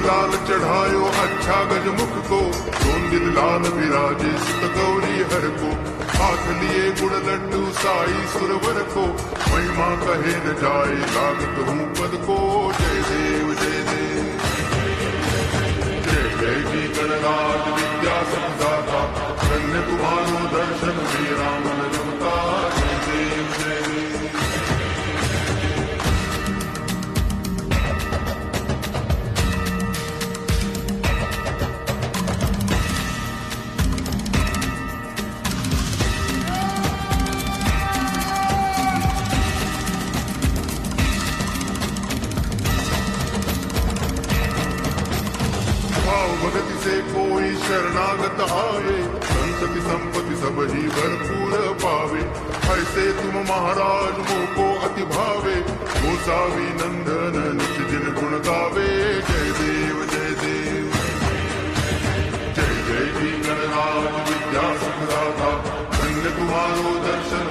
लाल चढ़ायो अच्छा गजमुख को, सोंदित लाल विराजे सुत गौरी हर को, हाथ लिए गुड़ लड्डू साई सुरवर को, महिमा कहे न जाए लागत हूँ पद को। जय देव जय देव जय जय जी गणराज विद्या संदाता, धन्य तुम्हारो दर्शन मेरा मन रमता। जय देव जय देव भगति से कोई शरणागत आए, संतति संपत्ति सब ही भरपूर पावे। ऐसे तुम महाराज मोको अति भावे, गोसावी नंदन निज दिन गुण गावे। जय देव जय देव जय जय जी गणराज विद्या संदाता, धन्य तुम्हारो दर्शन